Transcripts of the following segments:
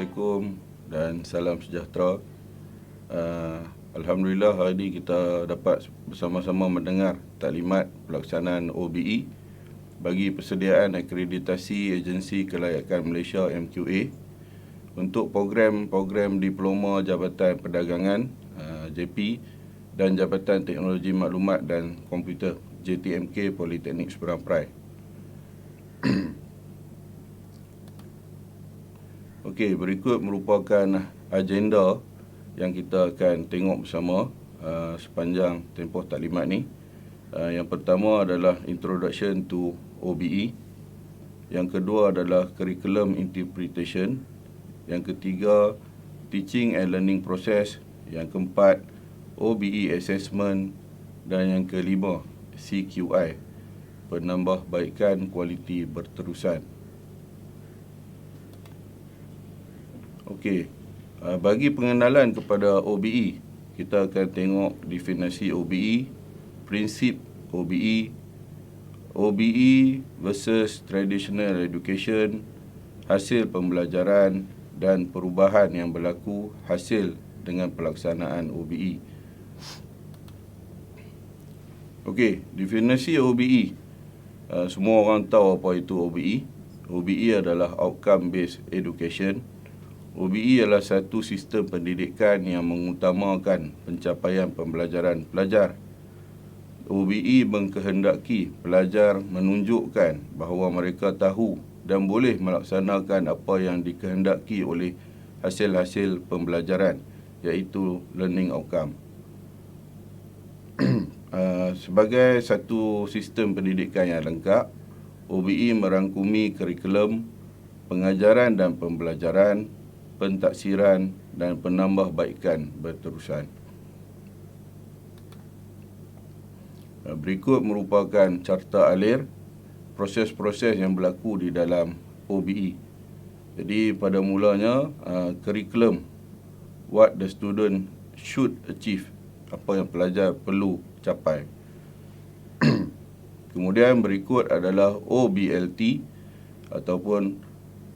Assalamualaikum dan salam sejahtera. Alhamdulillah hari ini kita dapat bersama-sama mendengar taklimat pelaksanaan OBE bagi persediaan akreditasi Agensi Kelayakan Malaysia MQA untuk program-program Diploma Jabatan Perdagangan JP dan Jabatan Teknologi Maklumat dan Komputer JTMK Politeknik Seberang Perai. Okey, berikut merupakan agenda yang kita akan tengok bersama sepanjang tempoh taklimat ni. Yang pertama adalah Introduction to OBE. Yang kedua adalah Curriculum Interpretation. Yang ketiga, Teaching and Learning Process. Yang keempat, OBE Assessment. Dan yang kelima, CQI, Penambahbaikan Kualiti Berterusan. Okey, bagi pengenalan kepada OBE, kita akan tengok definisi OBE, prinsip OBE, OBE versus Traditional Education, hasil pembelajaran dan perubahan yang berlaku hasil dengan pelaksanaan OBE. Okey, definisi OBE. Semua orang tahu apa itu OBE. OBE adalah Outcome Based Education. OBE adalah satu sistem pendidikan yang mengutamakan pencapaian pembelajaran pelajar. OBE mengkehendaki pelajar menunjukkan bahawa mereka tahu dan boleh melaksanakan apa yang dikehendaki oleh hasil-hasil pembelajaran, iaitu learning outcome. Sebagai satu sistem pendidikan yang lengkap, OBE merangkumi kurikulum, pengajaran dan pembelajaran, pentaksiran dan penambahbaikan berterusan. Berikut merupakan carta alir proses-proses yang berlaku di dalam OBE. Jadi pada mulanya, kurikulum, what the student should achieve, apa yang pelajar perlu capai. Kemudian berikut adalah OBLT ataupun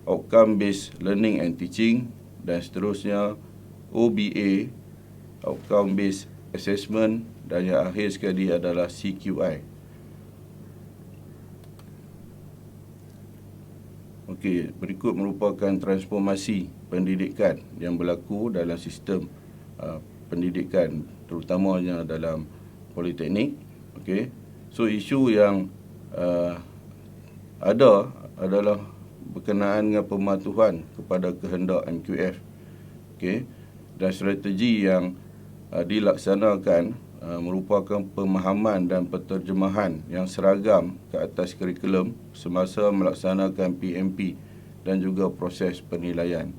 Outcome Based Learning and Teaching, dan seterusnya OBA, Outcome Based Assessment, dan yang akhir sekali adalah CQI. Okey, berikut merupakan transformasi pendidikan yang berlaku dalam sistem pendidikan, terutamanya dalam politeknik. Okey, so isu yang ada adalah berkenaan dengan pematuhan kepada kehendak MQF. Okey, dan strategi yang dilaksanakan merupakan pemahaman dan penterjemahan yang seragam ke atas kurikulum semasa melaksanakan PMP dan juga proses penilaian.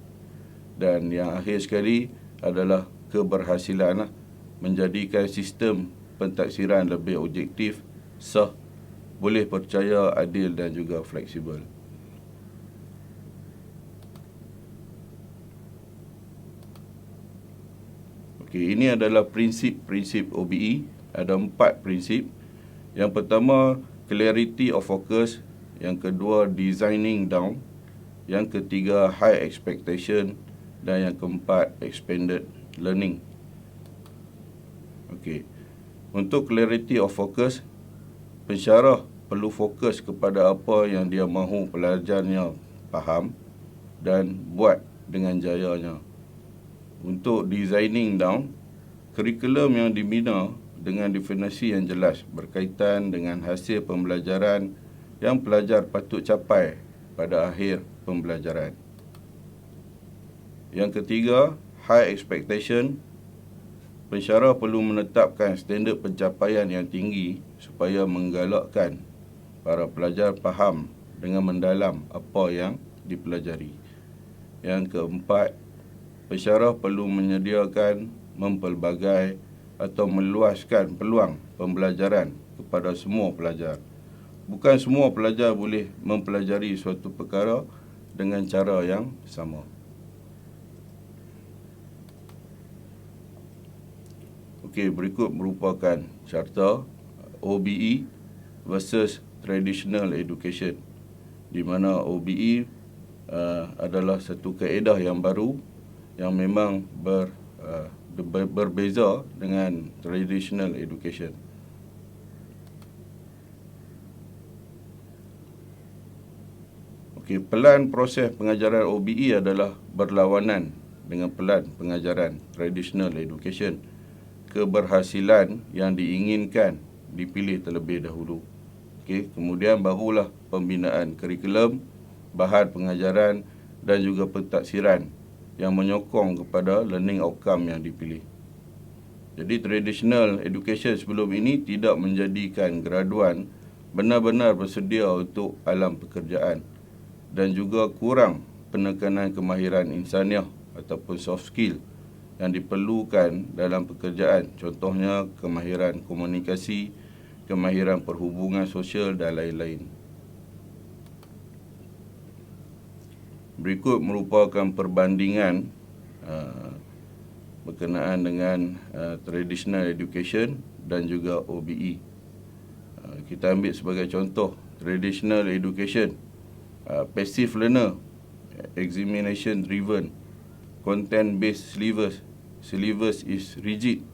Dan yang akhir sekali adalah keberhasilan menjadikan sistem pentaksiran lebih objektif, sah, boleh percaya, adil dan juga fleksibel. Okey, ini adalah prinsip-prinsip OBE. Ada 4 prinsip. Yang pertama, clarity of focus. Yang kedua, designing down. Yang ketiga, high expectation. Dan yang keempat, expanded learning. Okey, untuk clarity of focus, pensyarah perlu fokus kepada apa yang dia mahu pelajarnya faham dan buat dengan jayanya. Untuk designing down, kurikulum yang dibina dengan definisi yang jelas berkaitan dengan hasil pembelajaran yang pelajar patut capai pada akhir pembelajaran. Yang ketiga, high expectation. Pensyarah perlu menetapkan standard pencapaian yang tinggi supaya menggalakkan para pelajar faham dengan mendalam apa yang dipelajari. Yang keempat, pensyarah perlu menyediakan, mempelbagai atau meluaskan peluang pembelajaran kepada semua pelajar. Bukan semua pelajar boleh mempelajari suatu perkara dengan cara yang sama. Okey, berikut merupakan carta OBE versus Traditional Education, di mana OBE adalah satu kaedah yang baru yang memang berbeza dengan traditional education. Okey, pelan proses pengajaran OBE adalah berlawanan dengan pelan pengajaran traditional education. Keberhasilan yang diinginkan dipilih terlebih dahulu. Okey, kemudian barulah pembinaan kurikulum, bahan pengajaran dan juga pentaksiran yang menyokong kepada learning outcome yang dipilih. Jadi traditional education sebelum ini tidak menjadikan graduan benar-benar bersedia untuk alam pekerjaan dan juga kurang penekanan kemahiran insaniah ataupun soft skill yang diperlukan dalam pekerjaan. Contohnya kemahiran komunikasi, kemahiran perhubungan sosial dan lain-lain. Berikut merupakan perbandingan berkenaan dengan traditional education dan juga OBE. Kita ambil sebagai contoh traditional education, passive learner, examination driven, content based syllabus. Syllabus is rigid.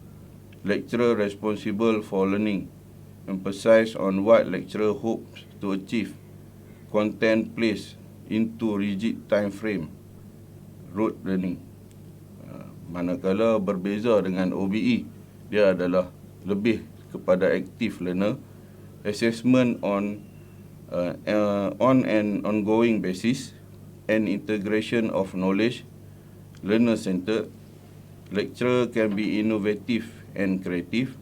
Lecturer responsible for learning. Emphasize on what lecturer hopes to achieve. Content placed into rigid time frame. Rote learning. Manakala berbeza dengan OBE, dia adalah lebih kepada active learner. Assessment on an ongoing basis and integration of knowledge, learner-centered. Lecturer can be innovative and creative.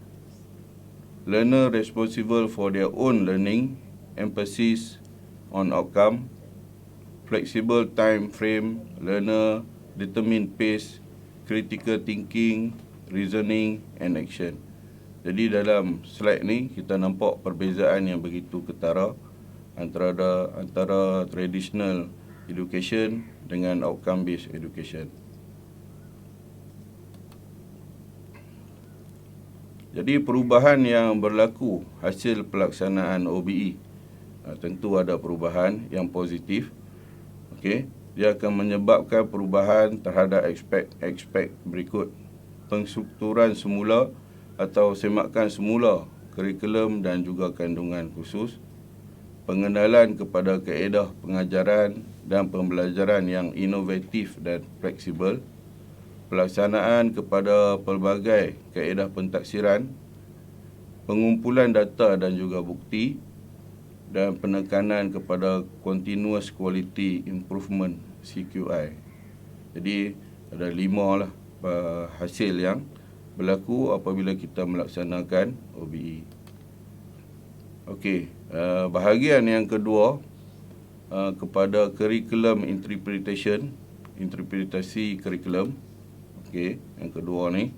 Learner responsible for their own learning, emphasis on outcome. Flexible time frame, learner, determined pace, critical thinking, reasoning and action. Jadi dalam slide ni kita nampak perbezaan yang begitu ketara antara traditional education dengan outcome based education. Jadi perubahan yang berlaku hasil pelaksanaan OBE, tentu ada perubahan yang positif. Okey, dia akan menyebabkan perubahan terhadap aspek berikut: pengstrukturan semula atau semakan semula kurikulum dan juga kandungan khusus, pengenalan kepada kaedah pengajaran dan pembelajaran yang inovatif dan fleksibel, pelaksanaan kepada pelbagai kaedah pentaksiran, pengumpulan data dan juga bukti, dan penekanan kepada Continuous Quality Improvement CQI. Jadi ada 5 lah hasil yang berlaku apabila kita melaksanakan OBE. Okey, bahagian yang kedua kepada curriculum interpretation, interpretasi kurikulum. Okey, yang kedua ni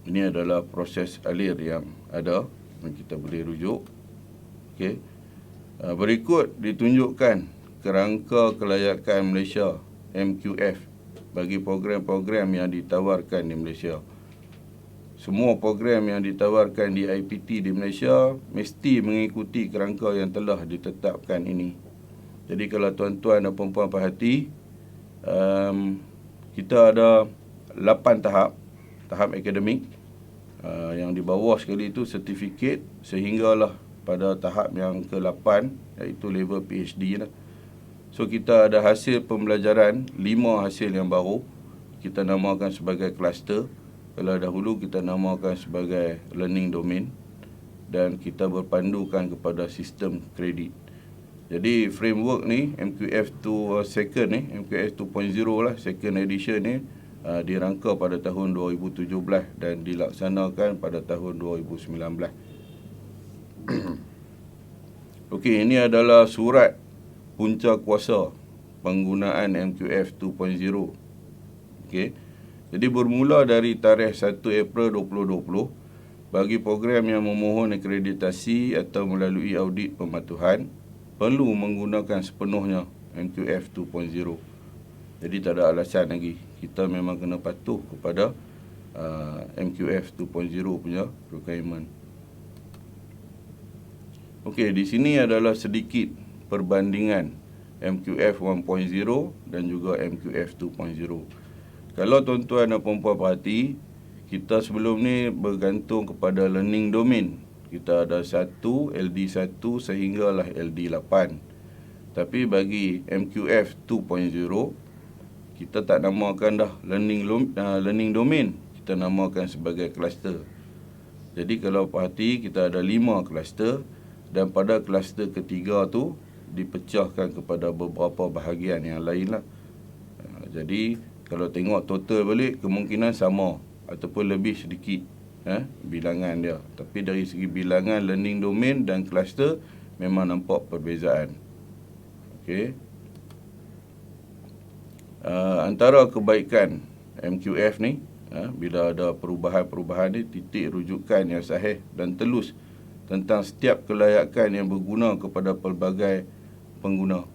ini adalah proses alir yang ada yang kita boleh rujuk. Okey, berikut ditunjukkan kerangka kelayakan Malaysia MQF bagi program-program yang ditawarkan di Malaysia. Semua program yang ditawarkan di IPT di Malaysia mesti mengikuti kerangka yang telah ditetapkan ini. Jadi kalau tuan-tuan dan puan-puan perhati, kita ada 8 tahap akademik. Yang di bawah sekali itu sertifikat, sehinggalah pada tahap yang ke-8 iaitu level PhD lah. So kita ada hasil pembelajaran 5 hasil yang baru kita namakan sebagai kluster. Kalau dahulu kita namakan sebagai learning domain, dan kita berpandukan kepada sistem kredit. Jadi framework ni MQF tu second ni, MQF 2.0 lah, second edition ni dirangka pada tahun 2017 dan dilaksanakan pada tahun 2019. Okey, ini adalah surat punca kuasa penggunaan MQF 2.0. Okey. Jadi bermula dari tarikh 1 April 2020, bagi program yang memohon akreditasi atau melalui audit pematuhan perlu menggunakan sepenuhnya MQF 2.0. Jadi tak ada alasan lagi. Kita memang kena patuh kepada MQF 2.0 punya requirement. Okey, di sini adalah sedikit perbandingan MQF 1.0 dan juga MQF 2.0. Kalau tuan-tuan dan puan-puan perhati, kita sebelum ni bergantung kepada learning domain. Kita ada LD1 sehinggalah LD8. Tapi bagi MQF 2.0, kita tak namakan dah learning domain. Kita namakan sebagai kluster. Jadi kalau perhati, kita ada 5 kluster dan pada kluster ketiga tu dipecahkan kepada beberapa bahagian yang lain lah. Jadi kalau tengok total balik, kemungkinan sama ataupun lebih sedikit bilangan dia. Tapi dari segi bilangan learning domain dan kluster memang nampak perbezaan. Okey. Antara kebaikan MQF ni, bila ada perubahan-perubahan ni, titik rujukan yang sahih dan telus tentang setiap kelayakan yang berguna kepada pelbagai pengguna.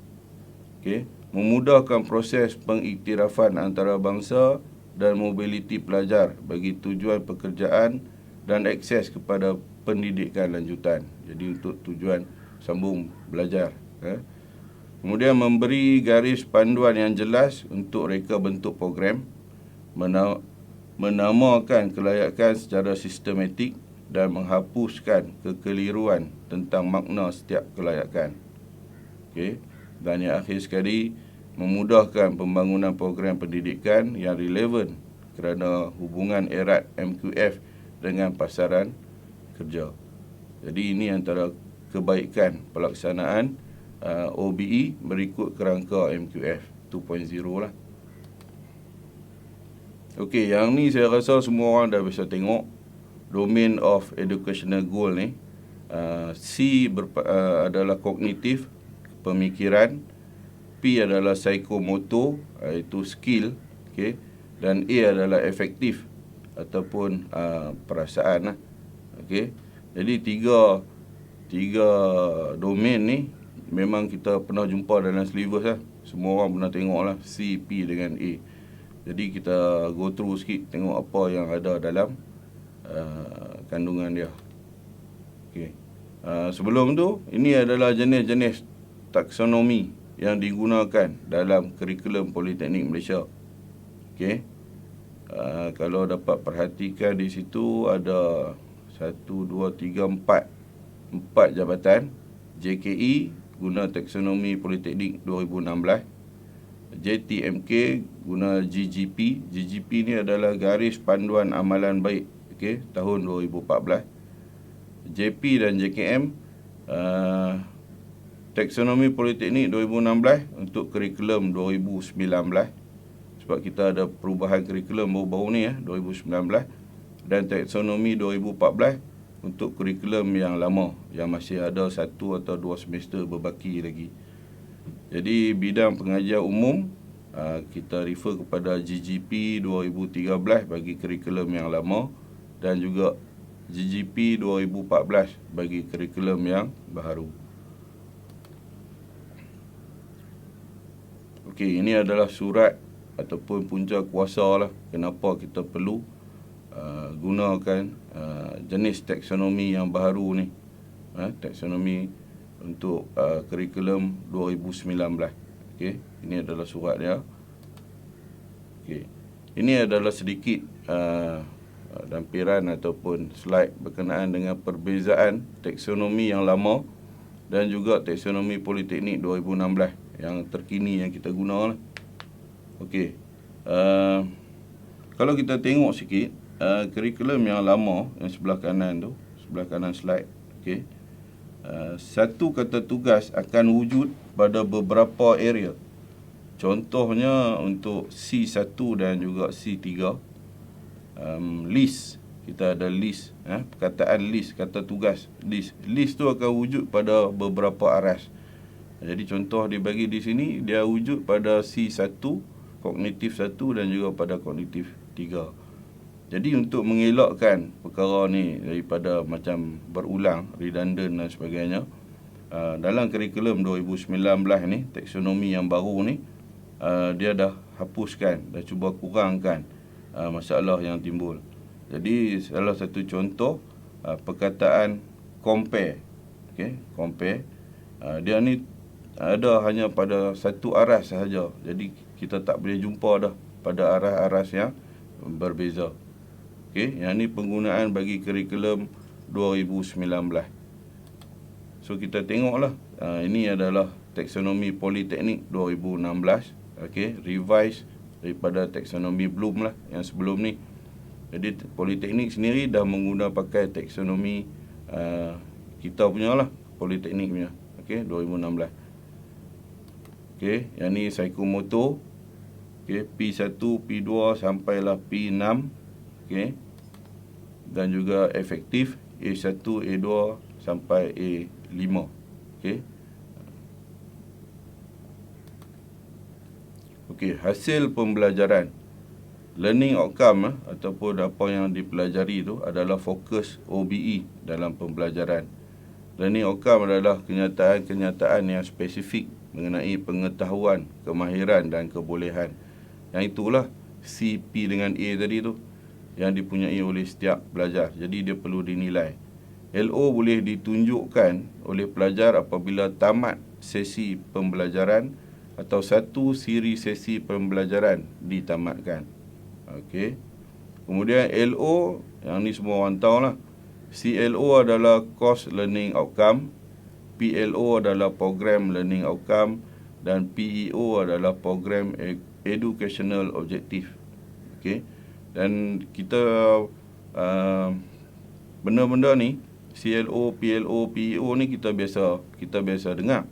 Okey, memudahkan proses pengiktirafan antarabangsa dan mobiliti pelajar bagi tujuan pekerjaan dan akses kepada pendidikan lanjutan. Jadi untuk tujuan sambung belajar. Kemudian memberi garis panduan yang jelas untuk reka bentuk program, menamakan kelayakan secara sistematik dan menghapuskan kekeliruan tentang makna setiap kelayakan. Okey. Dan yang akhir sekali, memudahkan pembangunan program pendidikan yang relevan kerana hubungan erat MQF dengan pasaran kerja. Jadi ini antara kebaikan pelaksanaan OBE berikut kerangka MQF 2.0 lah. Okey, yang ni saya rasa semua orang dah bisa tengok. Domain of educational goal ni, C adalah kognitif, pemikiran. P adalah psikomotor, iaitu skill. Okay. Dan A adalah efektif ataupun perasaan lah. Okay. Jadi tiga domain ni memang kita pernah jumpa dalam syllabus lah. Semua orang pernah tengok lah, C, P dengan A. Jadi kita go through sikit, tengok apa yang ada dalam kandungan dia. Okay. Sebelum tu, ini adalah jenis-jenis taksonomi yang digunakan dalam kurikulum Politeknik Malaysia. Okay. Kalau dapat perhatikan di situ ada 1, 2, 3, 4 jabatan. JKE guna taksonomi Politeknik 2016. JTMK guna GGP. GGP ni adalah garis panduan amalan baik, okey, tahun 2014. JP dan JKM taksonomi Politeknik 2016 untuk kurikulum 2019. Sebab kita ada perubahan kurikulum baru-baru ni 2019. Dan taksonomi 2014 untuk kurikulum yang lama, yang masih ada 1 atau 2 semester berbaki lagi. Jadi bidang pengajian umum, kita refer kepada GGP 2013 bagi kurikulum yang lama dan juga GGP 2014 bagi kurikulum yang baharu. Okey, ini adalah surat ataupun punca kuasa lah kenapa kita perlu gunakan jenis taksonomi yang baru ni. Taksonomi untuk kurikulum 2019. Okey, ini adalah surat dia. Okey. Ini adalah sedikit lampiran ataupun slide berkenaan dengan perbezaan taksonomi yang lama dan juga taksonomi Politeknik 2016 yang terkini yang kita guna lah. Okey. Kalau kita tengok sikit kurikulum yang lama yang sebelah kanan tu, sebelah kanan slide. Okey. Satu kata tugas akan wujud pada beberapa area. Contohnya untuk C1 dan juga C3. List. Kita ada list. Perkataan list, kata tugas. List. List tu akan wujud pada beberapa aras. Jadi contoh dia bagi di sini, dia wujud pada C1, kognitif 1 dan juga pada kognitif 3. Jadi untuk mengelakkan perkara ni daripada macam berulang, redundant dan sebagainya, dalam kurikulum 2019 ni, taksonomi yang baru ni, dia dah hapuskan, dah cuba kurangkan masalah yang timbul. Jadi salah satu contoh perkataan compare. Okay, compare. Dia ni ada hanya pada satu aras sahaja. Jadi kita tak boleh jumpa dah pada aras-aras yang berbeza. Okey, yang ni penggunaan bagi kurikulum 2019. So kita tengoklah, ini adalah taksonomi politeknik 2016. Okey, revise daripada taksonomi Bloom lah yang sebelum ni. Jadi politeknik sendiri dah menggunakan pakai taksonomi kita punya lah, politeknik punya. Okey, 2016. Okey, yang ni psikomotor. Okey, P1, P2 sampailah P6. Okey. Dan juga efektif A1, A2 sampai A5. Okey. Okey, hasil pembelajaran. Learning outcome ataupun apa yang dipelajari itu adalah fokus OBE dalam pembelajaran. Learning outcome adalah kenyataan-kenyataan yang spesifik mengenai pengetahuan, kemahiran dan kebolehan. Yang itulah CP dengan A tadi tu yang dipunyai oleh setiap pelajar. Jadi dia perlu dinilai. LO boleh ditunjukkan oleh pelajar apabila tamat sesi pembelajaran atau satu siri sesi pembelajaran ditamatkan. Okey. Kemudian LO, yang ni semua orang tahu lah. CLO adalah Course Learning Outcome, PLO adalah Program Learning Outcome, dan PEO adalah Program Educational Objective. Okey. Dan kita benda-benda ni, CLO, PLO, PEO ni kita biasa dengar.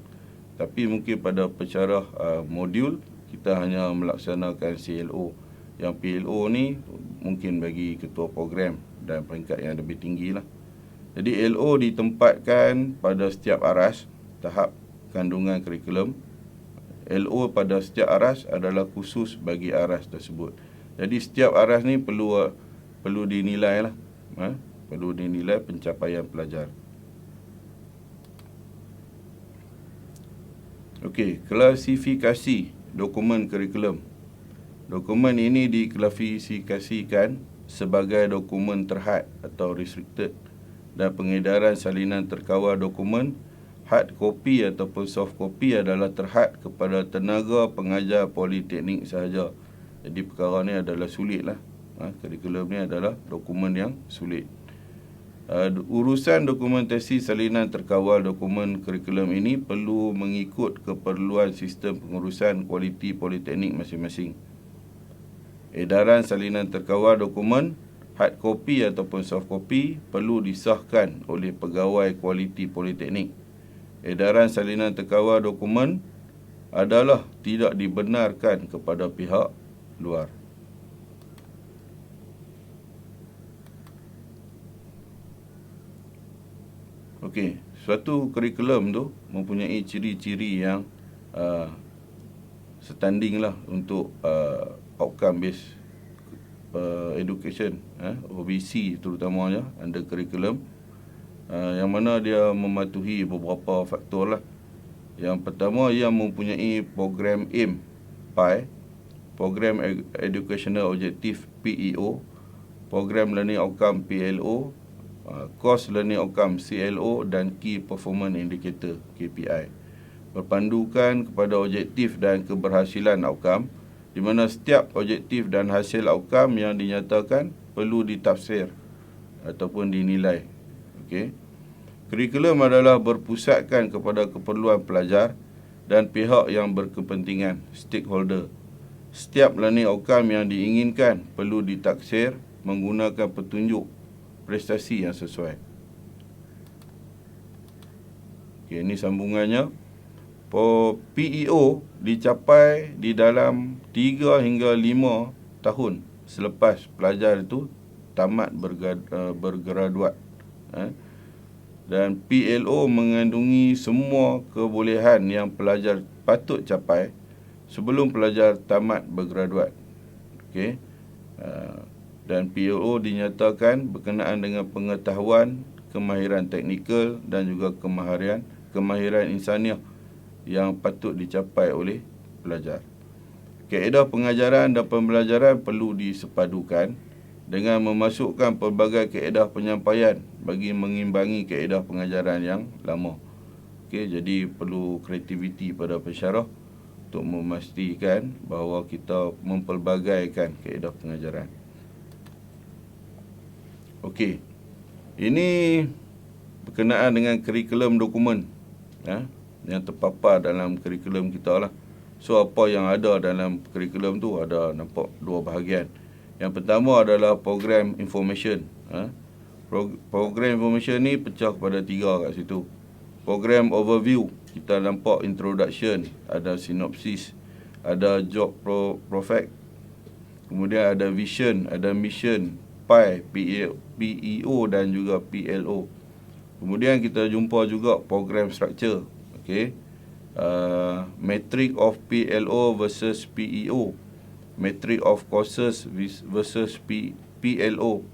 Tapi mungkin pada pensyarah modul kita hanya melaksanakan CLO. Yang PLO ni mungkin bagi ketua program dan peringkat yang lebih tinggi lah. Jadi LO ditempatkan pada setiap aras tahap kandungan kurikulum. LO pada setiap aras adalah khusus bagi aras tersebut. Jadi setiap aras ni perlu dinilai lah. Perlu dinilai pencapaian pelajar. Okey, klasifikasi dokumen kurikulum. Dokumen ini diklasifikasikan sebagai dokumen terhad atau restricted, dan pengedaran salinan terkawal dokumen hard copy ataupun soft copy adalah terhad kepada tenaga pengajar politeknik sahaja. Jadi perkara ni adalah sulit lah. Kurikulum ni adalah dokumen yang sulit. Urusan dokumentasi salinan terkawal dokumen kurikulum ini perlu mengikut keperluan sistem pengurusan kualiti politeknik masing-masing. Edaran salinan terkawal dokumen hard copy ataupun soft copy perlu disahkan oleh pegawai kualiti politeknik. Edaran salinan terkawal dokumen adalah tidak dibenarkan kepada pihak luar. Okey, suatu kurikulum tu mempunyai ciri-ciri yang standing lah untuk outcome based education, OBC terutamanya under curriculum, yang mana dia mematuhi beberapa faktor lah. Yang pertama, ia mempunyai program aim PI, program educational objective PEO, program learning outcome PLO, course learning outcome CLO, dan key performance indicator KPI, berpandukan kepada objektif dan keberhasilan outcome, di mana setiap objektif dan hasil outcome yang dinyatakan perlu ditafsir ataupun dinilai. Okey. Kurikulum adalah berpusatkan kepada keperluan pelajar dan pihak yang berkepentingan, stakeholder. Setiap learning outcome yang diinginkan perlu ditaksir menggunakan petunjuk prestasi yang sesuai. Okey, ini sambungannya. PEO dicapai di dalam 3 hingga 5 tahun selepas pelajar itu tamat bergraduat. Dan PLO mengandungi semua kebolehan yang pelajar patut capai sebelum pelajar tamat bergraduat. Okey. Dan PLO dinyatakan berkenaan dengan pengetahuan, kemahiran teknikal dan juga kemahiran insaniah yang patut dicapai oleh pelajar. Kaedah pengajaran dan pembelajaran perlu disepadukan dengan memasukkan pelbagai kaedah penyampaian bagi mengimbangi kaedah pengajaran yang lama. Okey, jadi perlu kreativiti pada pensyarah untuk memastikan bahawa kita mempelbagaikan kaedah pengajaran. Okey, ini berkenaan dengan kurikulum dokumen yang terpapar dalam kurikulum kita lah. So, apa yang ada dalam kurikulum tu ada nampak dua bahagian. Yang pertama adalah program information. Program information ni pecah kepada 3 kat situ. Program overview, kita nampak introduction, ada synopsis, ada job profile, kemudian ada vision, ada mission, PEO dan juga PLO. Kemudian kita jumpa juga program structure. Okey. Metric of PLO versus PEO, metric of courses versus PLO,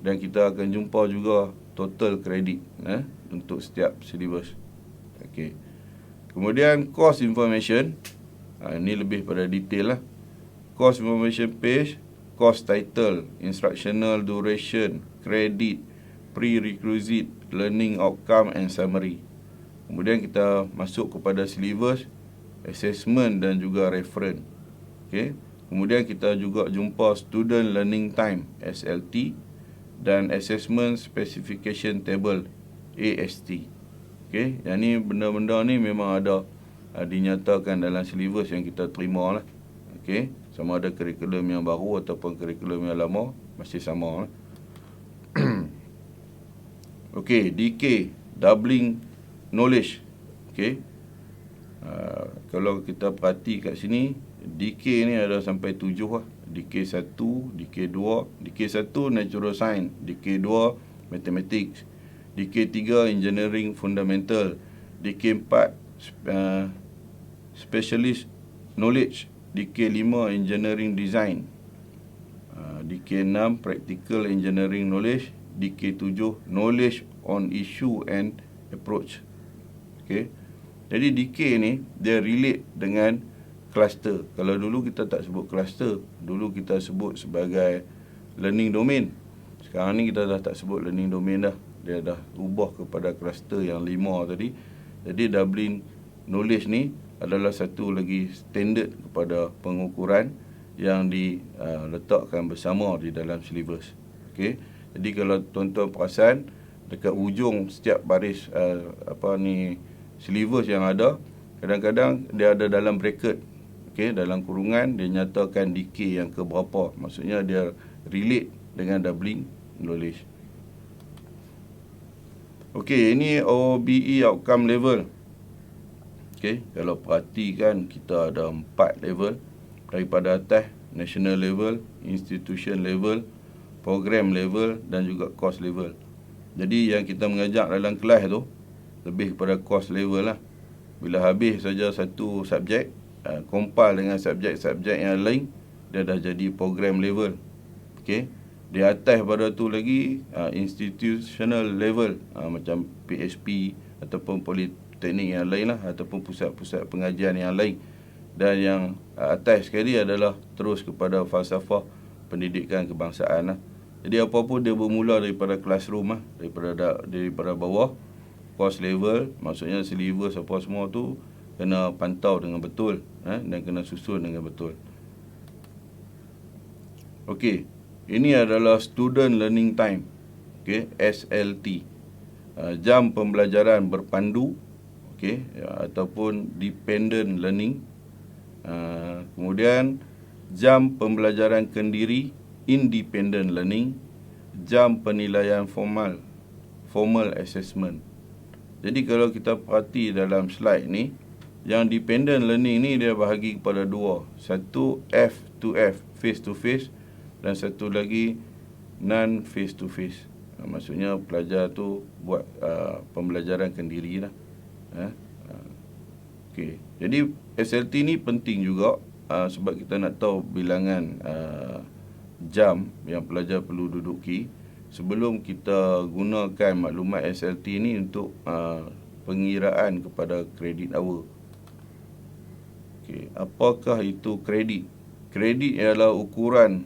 dan kita akan jumpa juga total credit untuk setiap syllabus. Okey. Kemudian course information, ini lebih pada detail lah. Course information page, course title, instructional duration, credit, prerequisite, learning outcome and summary. Kemudian kita masuk kepada syllabus, assessment dan juga reference. Okey. Kemudian kita juga jumpa student learning time, SLT, dan assessment specification table, AST. Okey, yang ni benda-benda ni memang ada dinyatakan dalam syllabus yang kita terima lah. Okey, sama ada kurikulum yang baru ataupun kurikulum yang lama, masih sama lah. Okey, DK, doubling knowledge. Okey, kalau kita perhati kat sini, DK ni ada sampai 7 lah. DK1, DK2, DK1 natural science, DK2 mathematics, DK3 engineering fundamental, DK4 specialist knowledge, DK5 engineering design, DK6 practical engineering knowledge, DK7 knowledge on issue and approach. Okey. Jadi DK ni dia relate dengan cluster. Kalau dulu kita tak sebut cluster, dulu kita sebut sebagai learning domain. Sekarang ni kita dah tak sebut learning domain dah. Dia dah ubah kepada cluster yang 5 tadi. Jadi doubling knowledge ni adalah satu lagi standard kepada pengukuran yang diletakkan bersama di dalam syllabus. Okey. Jadi kalau tuan-tuan perasan, dekat ujung setiap baris syllabus yang ada, kadang-kadang dia ada dalam bracket. Okey, dalam kurungan dia nyatakan DK yang ke berapa. Maksudnya dia relate dengan doubling knowledge. Okey, ini OBE outcome level. Okey, kalau perhatikan kita ada 4 level daripada atas: national level, institution level, program level dan juga course level. Jadi yang kita mengajar dalam kelas tu lebih kepada course level lah. Bila habis saja satu subjek, compile dengan subjek-subjek yang lain, dia dah jadi program level. Okey. Di atas pada tu lagi institutional level, macam PSP ataupun politeknik yang lain lah, ataupun pusat-pusat pengajian yang lain. Dan yang atas sekali adalah terus kepada falsafah pendidikan kebangsaan lah. Jadi apa-apa dia bermula daripada classroom lah, daripada bawah, course level, maksudnya syllabus apa semua tu kena pantau dengan betul dan kena susun dengan betul. Okey, ini adalah student learning time, okey, SLT, jam pembelajaran berpandu, okey, ataupun dependent learning. Kemudian jam pembelajaran kendiri, independent learning, jam penilaian formal assessment. Jadi kalau kita perhati dalam slide ni, yang dependent learning ni dia bahagi kepada 2. Satu F2F, face to face, dan satu lagi non face to face. Maksudnya pelajar tu buat pembelajaran kendiri lah. Okey. Jadi SLT ni penting juga sebab kita nak tahu bilangan jam yang pelajar perlu duduki sebelum kita gunakan maklumat SLT ni untuk pengiraan kepada kredit hour. Okey, apakah itu kredit? Kredit ialah ukuran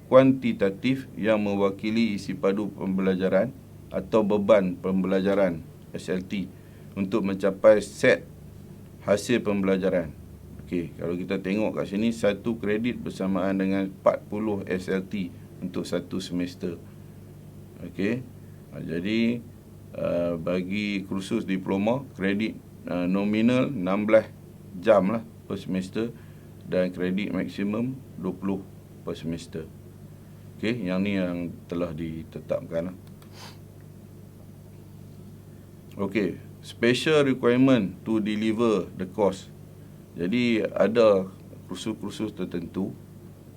kuantitatif yang mewakili isi padu pembelajaran atau beban pembelajaran SLT untuk mencapai set hasil pembelajaran. Okey, kalau kita tengok kat sini, 1 kredit bersamaan dengan 40 SLT untuk 1 semester. Okey, jadi bagi kursus diploma, kredit nominal 16 jam lah per semester dan kredit maksimum 20 per semester. Okey, yang ni yang telah ditetapkan lah. Okey, special requirement to deliver the course. Jadi ada kursus-kursus tertentu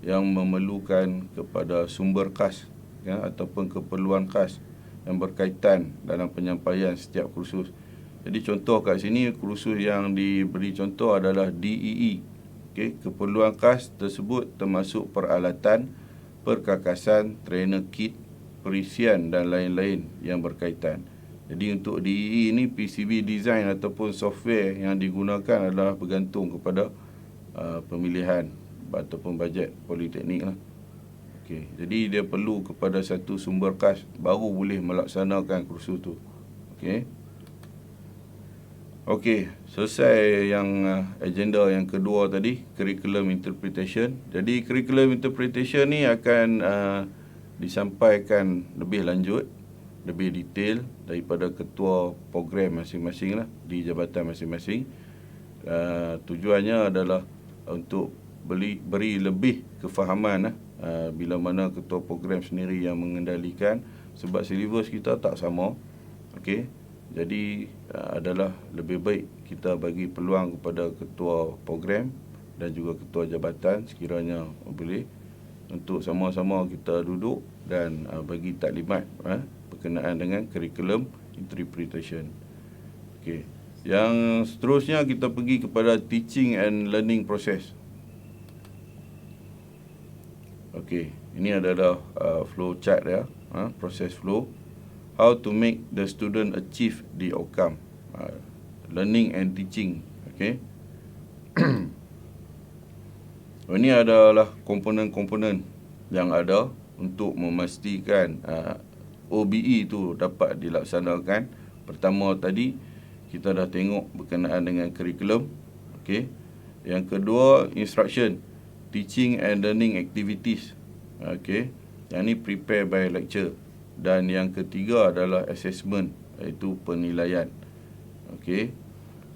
yang memerlukan kepada sumber khas, ya, ataupun keperluan khas yang berkaitan dalam penyampaian setiap kursus. Jadi contoh kat sini, kursus yang diberi contoh adalah DEE. Okey, keperluan khas tersebut termasuk peralatan, perkakasan, trainer kit, perisian dan lain-lain yang berkaitan. Jadi untuk DEE ni, PCB design ataupun software yang digunakan adalah bergantung kepada pemilihan ataupun bajet politeknik lah. Okey, jadi dia perlu kepada satu sumber khas baru boleh melaksanakan kursus tu. Okey. Okey, selesai yang agenda yang kedua tadi, curriculum interpretation. Jadi curriculum interpretation ni akan disampaikan lebih lanjut, lebih detail daripada ketua program masing-masing lah di jabatan masing-masing. Tujuannya adalah untuk beri lebih kefahaman lah, bila mana ketua program sendiri yang mengendalikan, sebab silibus kita tak sama. Okey, jadi adalah lebih baik kita bagi peluang kepada ketua program dan juga ketua jabatan sekiranya boleh untuk sama-sama kita duduk dan bagi taklimat berkenaan dengan curriculum interpretation. Okey, yang seterusnya kita pergi kepada teaching and learning process. Okey, ini adalah flow chart ya, process flow. How to make the student achieve the outcome, learning and teaching. Okey. Ini adalah komponen-komponen yang ada untuk memastikan OBE itu dapat dilaksanakan. Pertama tadi kita dah tengok berkenaan dengan curriculum. Okey. Yang kedua, instruction, teaching and learning activities. Okey. Yang ni prepare by lecture. Dan yang ketiga adalah assessment, iaitu penilaian. Okey.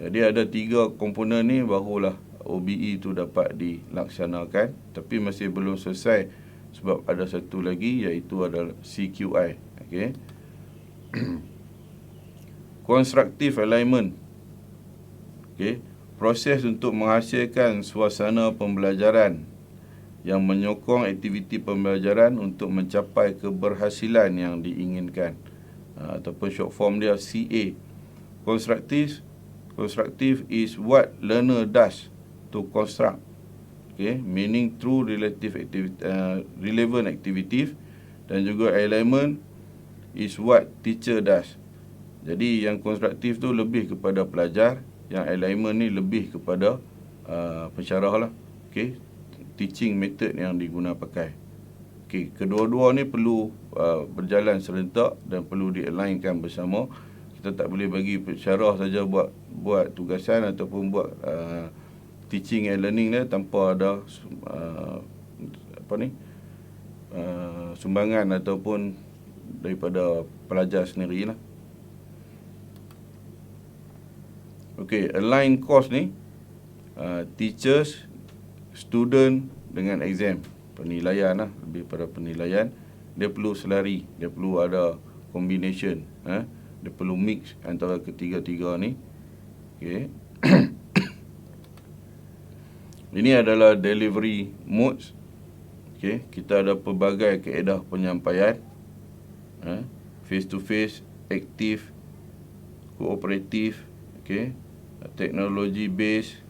Jadi ada 3 komponen ni barulah OBE itu dapat dilaksanakan, tapi masih belum selesai sebab ada satu lagi, iaitu adalah CQI. Okey. Constructive alignment. Okey, proses untuk menghasilkan suasana pembelajaran yang menyokong aktiviti pembelajaran untuk mencapai keberhasilan yang diinginkan, ataupun short form dia CA. Constructive is what learner does to construct, okay, meaning through relevant activities, dan juga alignment is what teacher does. Jadi yang konstruktif tu lebih kepada pelajar, yang alignment ni lebih kepada pensyarah lah. Okay, teaching method yang diguna pakai. Okey, kedua-dua ni perlu berjalan serentak dan perlu di-alignkan bersama. Kita tak boleh bagi pensyarah saja buat tugasan ataupun buat teaching and learning dia tanpa ada sumbangan ataupun daripada pelajar sendirilah. Okey, align course ni teachers, student dengan exam, penilaian lah, lebih pada penilaian. Dia perlu selari, dia perlu ada combination, dia perlu mix antara ketiga-tiga ni. Okey. Ini adalah delivery modes. Okey, kita ada pelbagai kaedah penyampaian, face to face, aktif, kooperatif, okey, technology based,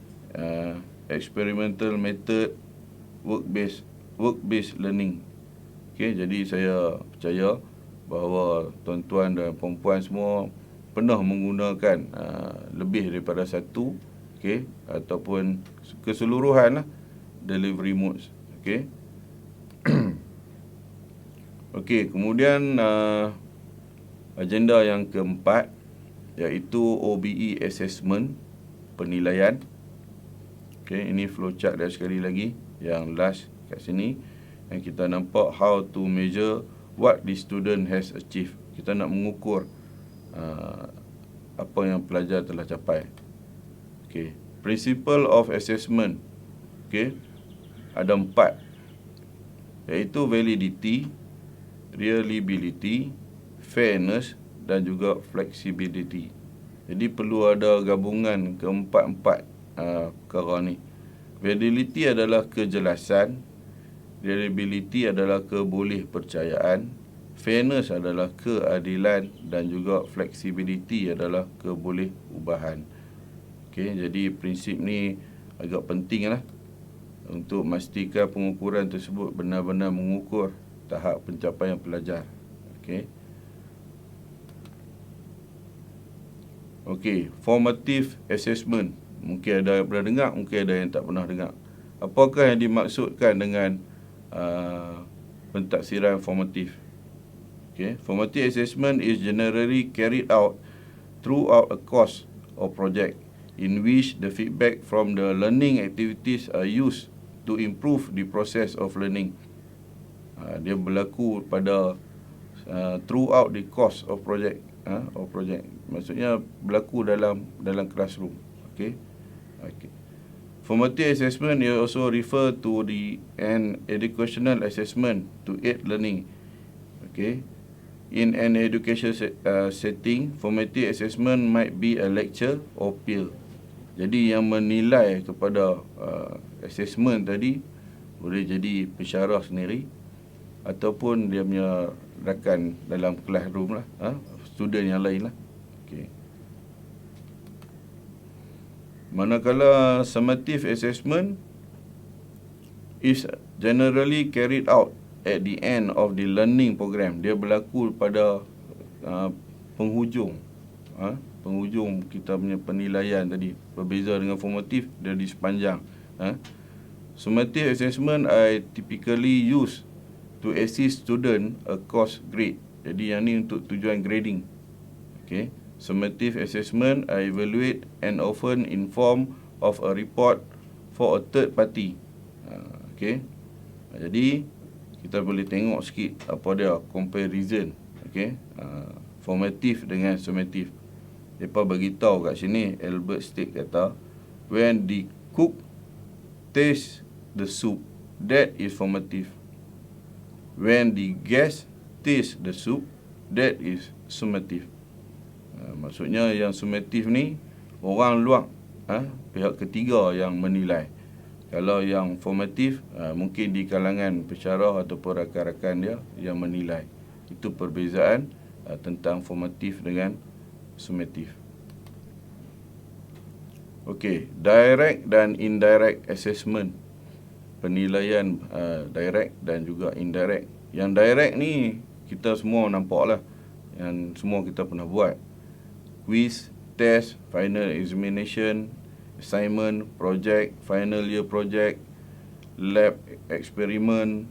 experimental method, work based learning. Okey, jadi saya percaya bahawa tuan-tuan dan puan-puan semua pernah menggunakan lebih daripada satu, okey, ataupun keseluruhan lah delivery modes. Okey. Okey, kemudian agenda yang keempat, iaitu OBE assessment, penilaian. Okay, ini flowchart dah sekali lagi, yang last kat sini, yang kita nampak how to measure what the student has achieved. Kita nak mengukur apa yang pelajar telah capai. Okay, principle of assessment, okay, ada 4, iaitu validity, reliability, fairness dan juga flexibility. Jadi perlu ada gabungan keempat-empat perkara ni. Validity adalah kejelasan, reliability adalah kebolehpercayaan, fairness adalah keadilan dan juga flexibility adalah kebolehubahan. Okey, jadi prinsip ni agak penting lah untuk memastikan pengukuran tersebut benar-benar mengukur tahap pencapaian pelajar. Okey. Okey, formative assessment. Mungkin ada yang pernah dengar, mungkin ada yang tak pernah dengar. Apakah yang dimaksudkan dengan pentaksiran formatif? Okay. Formative assessment is generally carried out throughout a course or project in which the feedback from the learning activities are used to improve the process of learning. Dia berlaku pada throughout the course of project, maksudnya berlaku dalam classroom. Okay. Formative assessment is also referred to an educational assessment to aid learning. Okay. In an education setting, formative assessment might be a lecture or peer. Jadi yang menilai kepada assessment tadi boleh jadi pensyarah sendiri ataupun dia punya rakan dalam classroom lah, student yang lain lah. Okay. Manakala summative assessment is generally carried out at the end of the learning program. Dia berlaku pada penghujung kita punya penilaian tadi. Berbeza dengan formative, dia di sepanjang. Summative assessment are typically used to assist student across grade. Jadi yang ni untuk tujuan grading. Okay. Summative assessment are evaluate and often in form of a report for a third party. Okay. Jadi kita boleh tengok sikit apa dia comparison. Okay. Formative dengan summative. Mereka beritahu kat sini, Albert Steak kata, when the cook taste the soup, that is formative. When the guest taste the soup, that is summative. Maksudnya yang summative ni orang luar, pihak ketiga yang menilai. Kalau yang formative, mungkin di kalangan pensyarah ataupun rakan-rakan dia yang menilai. Itu perbezaan tentang formative dengan summative. Okey, direct dan indirect assessment. Penilaian direct dan juga indirect. Yang direct ni kita semua nampak lah, yang semua kita pernah buat. Quiz, test, final examination, assignment, project, final year project, lab experiment,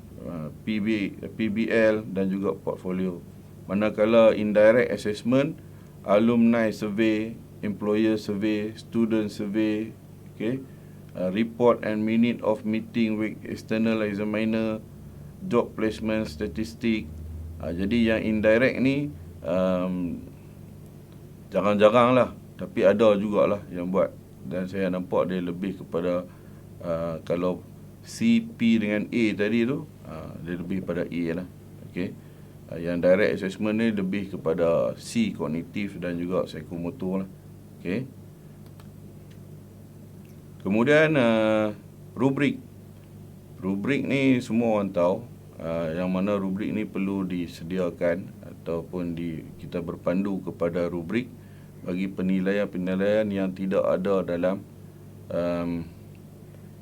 PBL dan juga portfolio. Manakala indirect assessment, alumni survey, employer survey, student survey, okay, report and minute of meeting with external examiner, job placement statistic. Jadi yang indirect ni jarang-jarang lah, tapi ada jugalah yang buat. Dan saya nampak dia lebih kepada kalau C, P dengan A tadi tu, dia lebih pada A lah. Okay. Yang direct assessment ni lebih kepada C, kognitif dan juga psikomotor lah. Okay. Kemudian rubrik. Rubrik ni semua orang tahu, yang mana rubrik ni perlu disediakan ataupun kita berpandu kepada rubrik bagi penilaian-penilaian yang tidak ada dalam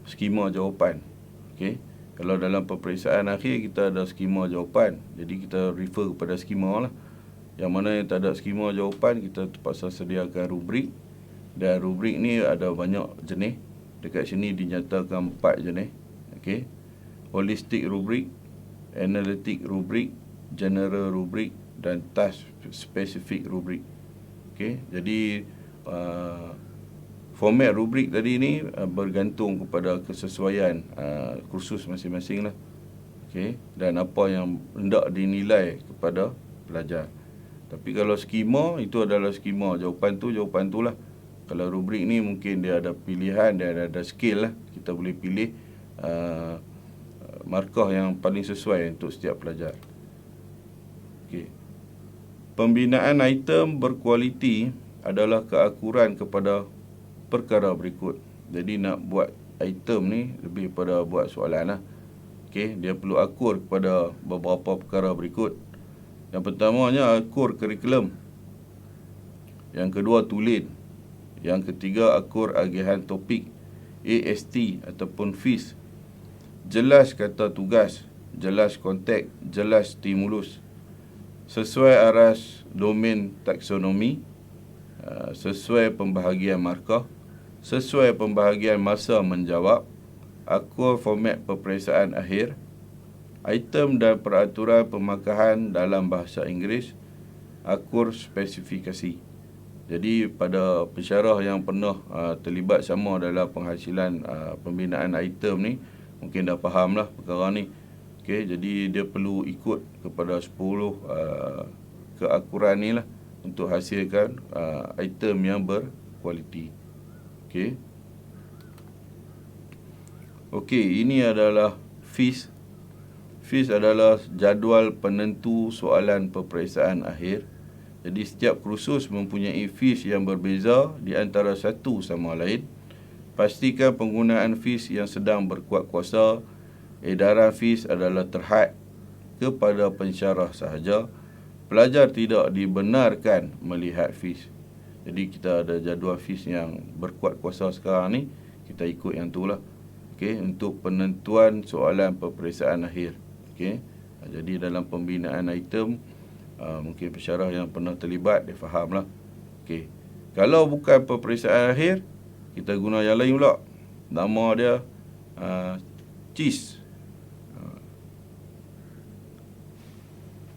skema jawapan. Okay. Kalau dalam peperiksaan akhir kita ada skema jawapan, jadi kita refer kepada skema lah. Yang mana yang tak ada skema jawapan, kita terpaksa sediakan rubrik. Dan rubrik ni ada banyak jenis. Dekat sini dinyatakan 4 jenis. Okay. Holistic rubrik, analytic rubrik, general rubrik dan task specific rubrik. Okey, jadi format rubrik tadi ni bergantung kepada kesesuaian kursus masing-masing lah. Okey, dan apa yang hendak dinilai kepada pelajar. Tapi kalau skema, itu adalah skema. Jawapan tu lah. Kalau rubrik ni mungkin dia ada pilihan, dia ada skill lah. Kita boleh pilih markah yang paling sesuai untuk setiap pelajar. Okey. Pembinaan item berkualiti adalah keakuran kepada perkara berikut. Jadi nak buat item ni lebih pada buat soalan lah. Okey, dia perlu akur kepada beberapa perkara berikut. Yang pertamanya akur kurikulum. Yang kedua tulen. Yang ketiga akur agihan topik, AST ataupun fees. Jelas kata tugas, jelas konteks, jelas stimulus. Sesuai aras domain taksonomi, sesuai pembahagian markah, sesuai pembahagian masa menjawab, akur format peperiksaan akhir, item dan peraturan pemakahan dalam bahasa Inggeris, akur spesifikasi. Jadi pada pensyarah yang pernah terlibat sama dalam penghasilan pembinaan item ni, mungkin dah faham lah perkara ni. Okay, jadi dia perlu ikut kepada 10 keakuran ni lah untuk hasilkan item yang berkualiti. Okay. Okey, ini adalah fees. Fees adalah jadual penentu soalan peperiksaan akhir. Jadi setiap kursus mempunyai fees yang berbeza di antara satu sama lain. Pastikan penggunaan fees yang sedang berkuat kuasa. Edaran fees adalah terhad kepada pensyarah sahaja. Pelajar tidak dibenarkan melihat fees. Jadi kita ada jadual fees yang berkuat kuasa sekarang ni, kita ikut yang tu lah. Okey, untuk penentuan soalan peperiksaan akhir. Okey, jadi dalam pembinaan item, mungkin pensyarah yang pernah terlibat dia faham lah. Okey, kalau bukan peperiksaan akhir, kita guna yang lain pula. Nama dia CIS,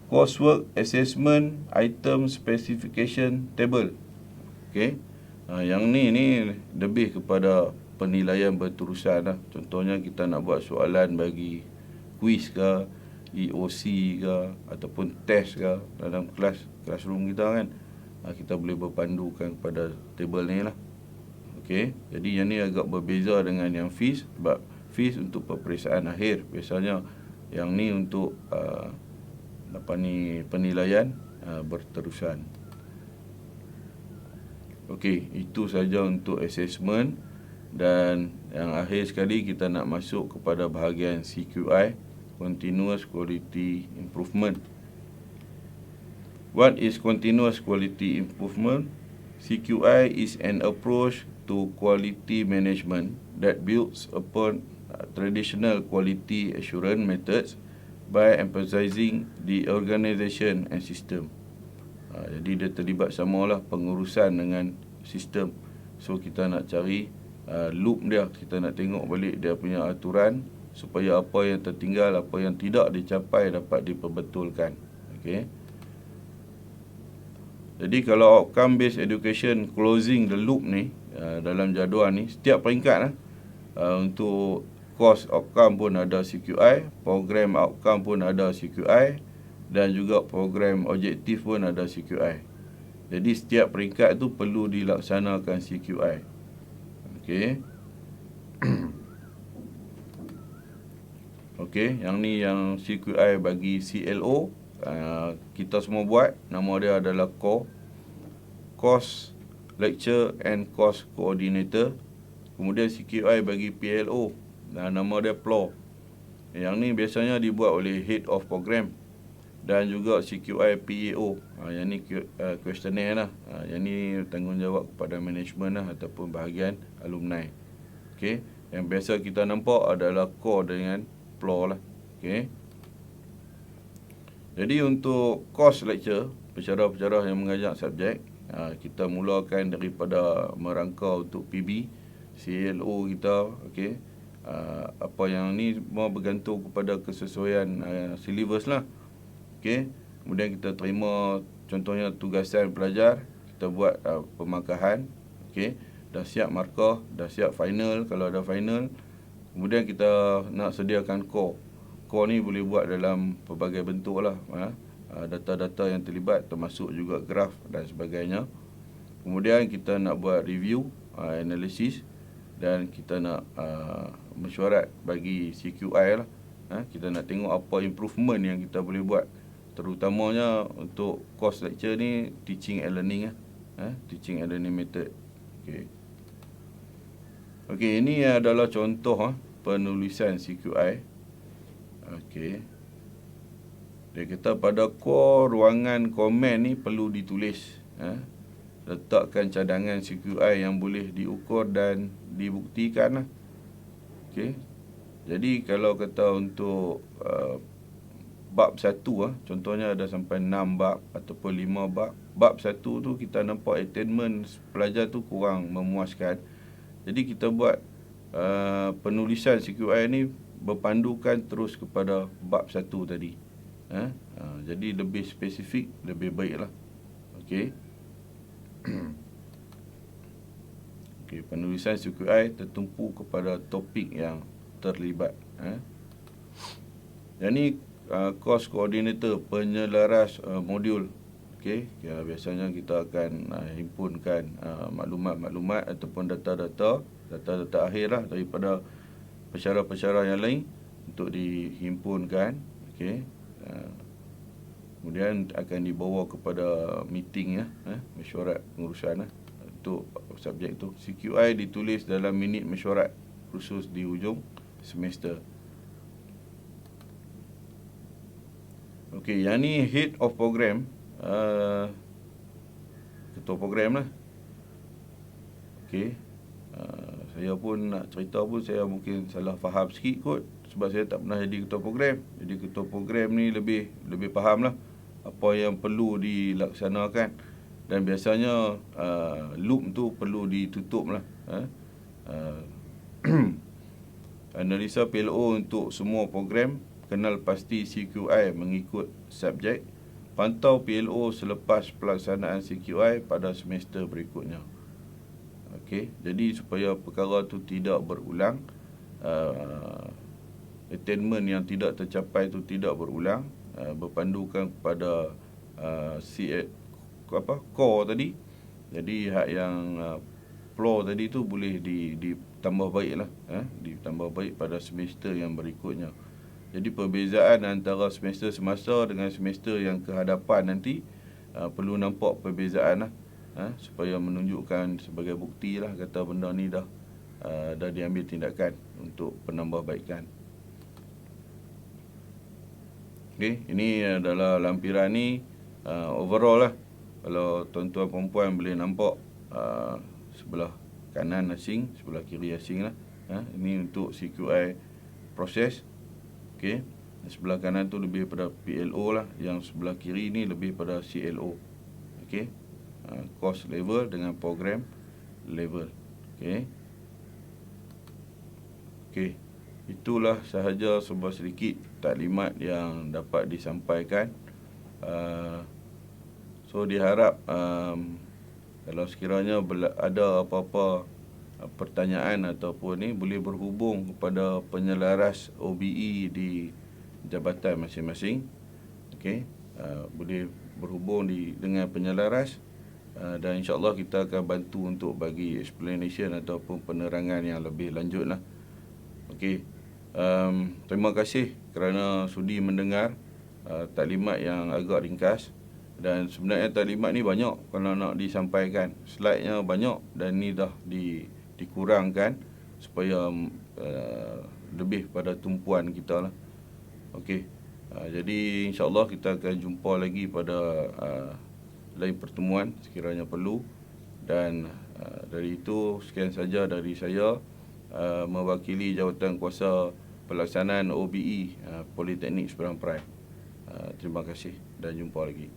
Coursework Assessment Item Specification Table. Okey, yang ni lebih kepada penilaian berterusan lah. Contohnya kita nak buat soalan bagi kuis ke, EOC ke, ataupun test ke dalam classroom kita kan. Kita boleh berpandukan kepada table ni lah. Okey, jadi yang ni agak berbeza dengan yang fees, sebab fees untuk peperiksaan akhir. Biasanya yang ni untuk penilaian berterusan. Okey, itu saja untuk assessment. Dan yang akhir sekali kita nak masuk kepada bahagian CQI, Continuous Quality Improvement. What is Continuous Quality Improvement? CQI is an approach to quality management that builds upon traditional quality assurance methods by emphasizing the organisation and system. Jadi dia terlibat samalah pengurusan dengan sistem. So kita nak cari loop dia, kita nak tengok balik dia punya aturan supaya apa yang tertinggal, apa yang tidak dicapai dapat diperbetulkan. Okey. Jadi kalau outcome based education closing the loop ni, dalam jadual ni setiap peringkat untuk course outcome pun ada CQI, program outcome pun ada CQI, dan juga program objektif pun ada CQI. Jadi setiap peringkat tu perlu dilaksanakan CQI. Okey. Okey, yang ni yang CQI bagi CLO. Kita semua buat. Nama dia adalah Course Lecture and Course Coordinator. Kemudian CQI bagi PLO. Nama dia PLO. Yang ni biasanya dibuat oleh Head of Program. Dan juga CQI PAO. Yang ni questionnaire lah. Yang ni tanggungjawab kepada management lah, ataupun bahagian alumni. Okey, yang biasa kita nampak adalah core dengan PLO lah. Okey. Jadi untuk course lecture, pensyarah-pensyarah yang mengajak subjek, kita mulakan daripada merangka untuk PB, CLO kita. Okey. Apa yang ni semua bergantung kepada kesesuaian syllabus lah. Okey, kemudian kita terima contohnya tugasan pelajar, kita buat pemangkahan. Okey, dah siap markah, dah siap final kalau ada final. Kemudian kita nak sediakan core. Core ni boleh buat dalam pelbagai bentuk lah, data-data yang terlibat termasuk juga graf dan sebagainya. Kemudian kita nak buat review, analisis, dan kita nak mesyuarat bagi CQI lah. Kita nak tengok apa improvement yang kita boleh buat, terutamanya untuk course lecture ni, teaching and learning teaching and learning method. Okey, ini adalah contoh penulisan CQI. Okey, dia kata pada core ruangan komen ni perlu ditulis, letakkan cadangan CQI yang boleh diukur dan dibuktikan lah. Okey, jadi kalau kata untuk bab 1 contohnya ada sampai 6 bab ataupun 5 bab. Bab 1 tu kita nampak attainment pelajar tu kurang memuaskan. Jadi kita buat penulisan CQI ni berpandukan terus kepada bab 1 tadi. Jadi lebih spesifik, lebih baiklah. Okey. Okey, penulisan CQI tertumpu kepada topik yang terlibat. Yang ni course coordinator, penyelaras modul. Okey, biasanya kita akan himpunkan maklumat-maklumat ataupun data-data akhir lah daripada pensyarah-pensyarah yang lain untuk dihimpunkan. Okey, kemudian akan dibawa kepada meeting mesyuarat pengurusan untuk subjek tu. CQI ditulis dalam minit mesyuarat khusus di hujung semester. Okey, yang ni head of program, ketua program lah. Okey, saya pun nak cerita pun saya mungkin salah faham sikit kot, sebab saya tak pernah jadi ketua program. Jadi ketua program ni lebih faham lah apa yang perlu dilaksanakan, dan biasanya loop tu perlu ditutup lah. Analisa PLO untuk semua program, kenal pasti CQI mengikut subjek, pantau PLO selepas pelaksanaan CQI pada semester berikutnya. Okey, jadi supaya perkara tu tidak berulang, attainment yang tidak tercapai tu tidak berulang, berpandukan kepada core tadi. Jadi hak yang floor tadi tu boleh ditambah baik lah, ditambah baik pada semester yang berikutnya. Jadi perbezaan antara semester semasa dengan semester yang kehadapan nanti perlu nampak perbezaan lah, supaya menunjukkan sebagai bukti lah kata benda ni dah diambil tindakan untuk penambahbaikan. Okey, ini adalah lampiran ni overall lah. Kalau tuan-tuan perempuan boleh nampak sebelah kanan asing, sebelah kiri asing lah. Ini untuk CQI proses. Okey, sebelah kanan tu lebih pada PLO lah, yang sebelah kiri ni lebih pada CLO. Okey, course level dengan program level. Okey, itulah sahaja sebuah sedikit taklimat yang dapat disampaikan. So diharap kalau sekiranya ada apa-apa pertanyaan ataupun ni, boleh berhubung kepada penyelaras OBE di jabatan masing-masing. Okey, boleh berhubung dengan penyelaras, dan insya-Allah kita akan bantu untuk bagi explanation ataupun penerangan yang lebih lanjut lah. Okey, terima kasih kerana sudi mendengar taklimat yang agak ringkas. Dan sebenarnya taklimat ni banyak kalau nak disampaikan, slide-nya banyak, dan ni dah dikurangkan supaya lebih pada tumpuan kita lah. Okey, jadi insya-Allah kita akan jumpa lagi pada lain pertemuan sekiranya perlu. Dan dari itu, sekian saja dari saya mewakili Jawatan Kuasa Pelaksanaan OBE Politeknik Seberang Perai. Terima kasih dan jumpa lagi.